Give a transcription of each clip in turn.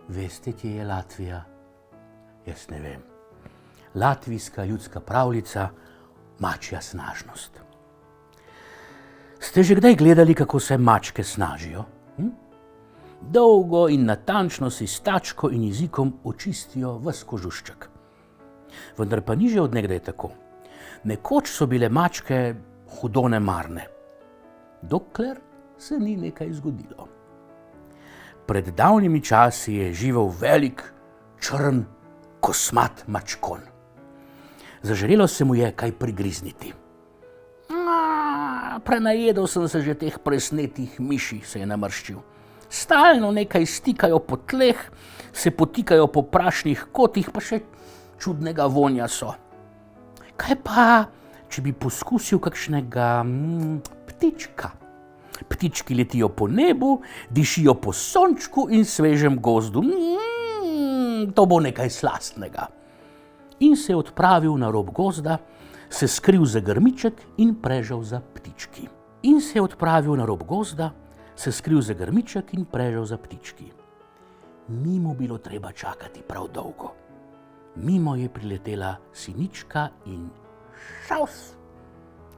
Veste, kje je Latvija? Jaz ne vem. Latvijska ljudska pravljica Mačja snažnost. Ste že kdaj gledali, kako se mačke snažijo? Dolgo in natančno si s tačko in jezikom očistijo ves kožušček. Vendar pa ni že od nekdaj tako. Nekoč so bile mačke hudo nemarne, dokler se ni nekaj zgodilo. Pred davnimi časi je živel velik, črn, kosmat mačkon. Zaželelo se mu je kaj prigrizniti. Prenajedel sem se že teh presnetih miši, se je namrščil. Stalno nekaj stikajo po tleh, se potikajo po prašnih kotih, pa še čudnega vonja so. Kaj pa, če bi poskusil kakšnega ptička? Ptički letijo po nebu, dišijo po sončku in svežem gozdu. To bo nekaj slastnega. In se je odpravil na rob gozda, se skril za grmiček in prežal za ptički. Ni mu bilo treba čakati prav dolgo. Mimo je priletela sinička in šaus,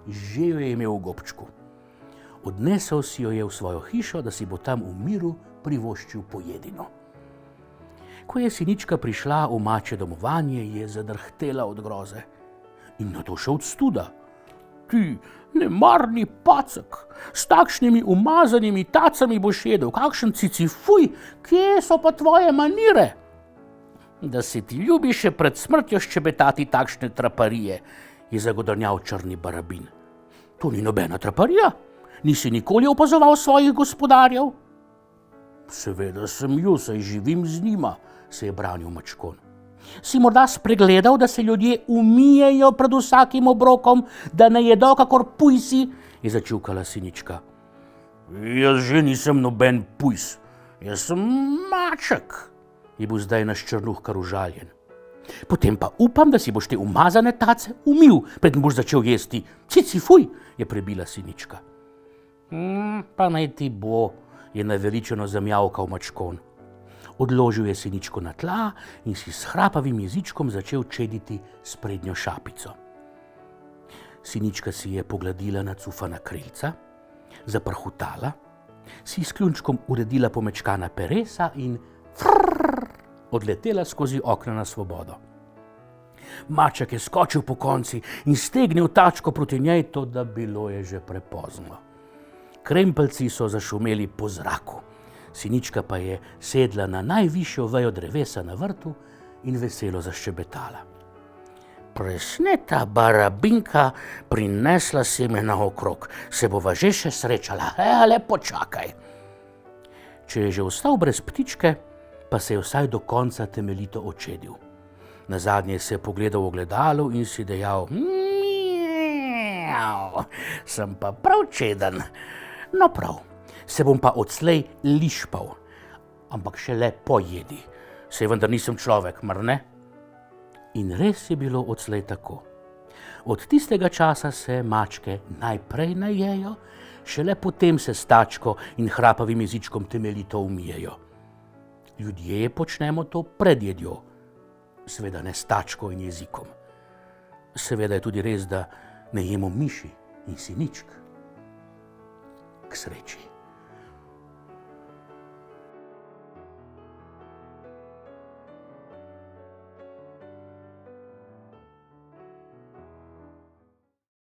že jo je imel v gobčku. Odnesel si jo je v svojo hišo, da si bo tam v miru privoščil pojedino. Ko je sinička prišla v mačje domovanje, je zadrhtela od groze in nato še od studa. Ti nemarni pacek, s takšnimi umazanimi tacami boš jedel, kakšen cicifuj, kje so pa tvoje manire? Da se ti ljubi še pred smrtjo ščebetati takšne traparije, je zagodrnjal črni barabin. To ni nobena traparija, nisi nikoli opazoval svojih gospodarjev? Seveda sem ju, saj živim z njima, se je branil mačkon. Si morda spregledal, da se ljudje umijejo pred vsakim obrokom, da ne jedo kakor pujsi, je začivkala sinička. Jaz že nisem noben pujs, jaz sem maček, je bil zdaj naš črnuhkar užaljen. Potem pa upam, da si boš te umazane tace umil, preden boš začel jesti. Cicifuj, je prebila sinička. Pa naj ti bo, je naveličano zamjavkal mačkon. Odložil je siničko na tla in si s hrapavim jezičkom začel čediti s prednjo šapico. Sinička si je pogladila nacufana krilca, zaprhutala, si s kljunčkom uredila pomečkana peresa in odletela skozi okna na svobodo. Maček je skočil po konci in stegnil tačko proti njej, toda bilo je že prepozno. Krempeljci so zašumeli po zraku. Sinička pa je sedla na najvišjo vejo drevesa na vrtu in veselo zaščebetala. Presneta barabinka, prinesla si me naokrog, se bova že še srečala, le počakaj. Če je že ostal brez ptičke, pa se je vsaj do konca temeljito očedil. Nazadnje se je pogledal v ogledalo in si dejal, sem pa prav čeden. No prav. Se bom pa odslej lišpal, ampak šele po jedi. Saj vendar nisem človek, mar ne? In res je bilo odslej tako. Od tistega časa se mačke najprej najejo, šele potem se s tačko in hrapavim jezičkom temeljito umijejo. Ljudje počnemo to pred jedjo, seveda ne s tačko in jezikom. Seveda je tudi res, da ne jemo miši in siničk. K sreči.